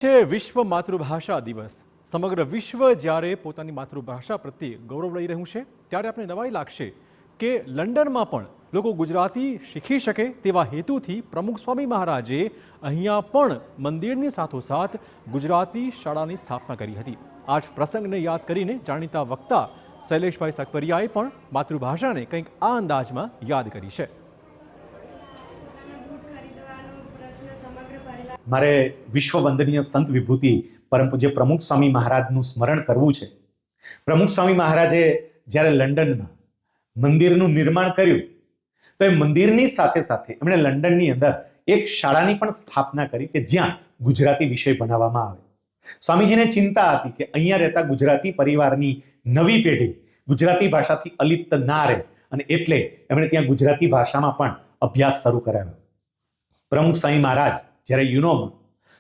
છે વિશ્વ માતૃભાષા દિવસ। સમગ્ર વિશ્વ જ્યારે પોતાની માતૃભાષા પ્રત્યે ગૌરવ લઈ રહ્યું છે ત્યારે આપણે નવાઈ લાગશે કે લંડનમાં પણ લોકો ગુજરાતી શીખી શકે તેવા હેતુથી પ્રમુખ સ્વામી મહારાજે અહીંયા પણ મંદિરની સાથોસાથ ગુજરાતી શાળાની સ્થાપના કરી હતી। આ જ પ્રસંગને યાદ કરીને જાણીતા વક્તા શૈલેષભાઈ સકપરિયાએ પણ માતૃભાષાને કંઈક આ અંદાજમાં યાદ કરી છે। મારે વિશ્વ વંદનીય સંત વિભૂતિ પરમ પૂજ્ય પ્રમુખ સ્વામી મહારાજનું સ્મરણ કરવું છે। પ્રમુખ સ્વામી મહારાજે જ્યારે લંડનમાં મંદિરનું નિર્માણ કર્યું તો એ મંદિરની સાથે સાથે એમણે લંડનની અંદર એક શાળાની પણ સ્થાપના કરી કે જ્યાં ગુજરાતી વિષય ભણાવવામાં આવે। સ્વામીજીને ચિંતા હતી કે અહીંયા રહેતા ગુજરાતી પરિવારની નવી પેઢી ગુજરાતી ભાષાથી અલિપ્ત ના રહે અને એટલે એમણે ત્યાં ગુજરાતી ભાષામાં પણ અભ્યાસ શરૂ કરાવ્યો। પ્રમુખ સ્વામી મહારાજ જ્યારે યુનોમાં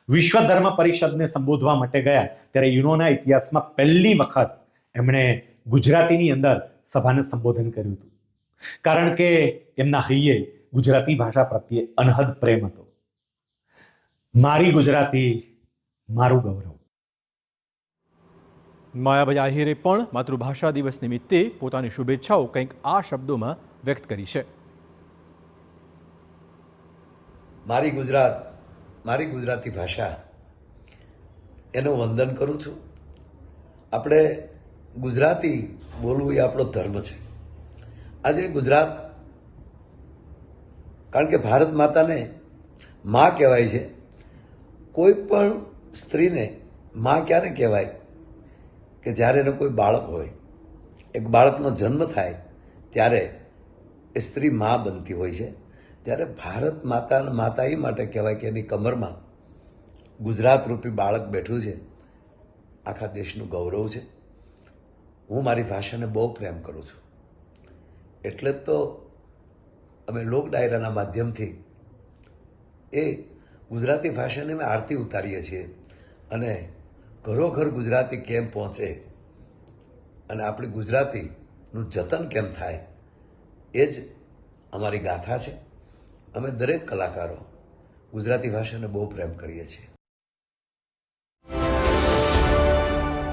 વિશ્વ ધર્મ પરિષદને સંબોધવા માટે ગયા ત્યારે યુનોના ઇતિહાસમાં પહેલી વખત એમણે ગુજરાતીની અંદર સભાને સંબોધન કર્યું હતું, કારણ કે એમના હૈયે ગુજરાતી ભાષા પ્રત્યે અનહદ પ્રેમ હતો। મારી ગુજરાતી મારું ગૌરવ। માયાભાઈ આહિરે પણ માતૃભાષા દિવસ નિમિત્તે પોતાની શુભેચ્છાઓ કંઈક આ શબ્દોમાં વ્યક્ત કરી છે। મારી ગુજરાત, મારી ગુજરાતી ભાષા એનું વંદન કરું છું। આપણે ગુજરાતી બોલવું એ આપણો ધર્મ છે। આજે ગુજરાત, કારણ કે ભારત માતાને માં કહેવાય છે। કોઈ પણ સ્ત્રીને માં ક્યારે કહેવાય કે જ્યારે એનો કોઈ બાળક હોય, એક બાળકનો જન્મ થાય ત્યારે એ સ્ત્રી માં બનતી હોય છે। ત્યારે ભારત માતા એ માટે કહેવાય કે એની કમરમાં ગુજરાત રૂપી બાળક બેઠું છે, આખા દેશનું ગૌરવ છે। હું મારી ભાષાને બહુ પ્રેમ કરું છું, એટલે જ તો અમે લોક ડાયરાના માધ્યમથી એ ગુજરાતી ભાષાને અમે આરતી ઉતારીએ છીએ અને ઘરોઘર ગુજરાતી કેમ પહોંચે અને આપણી ગુજરાતીનું જતન કેમ થાય એ જ અમારી ગાથા છે। અમે દરેક કલાકારો ગુજરાતી ભાષાને બહુ પ્રેમ કરીએ છીએ।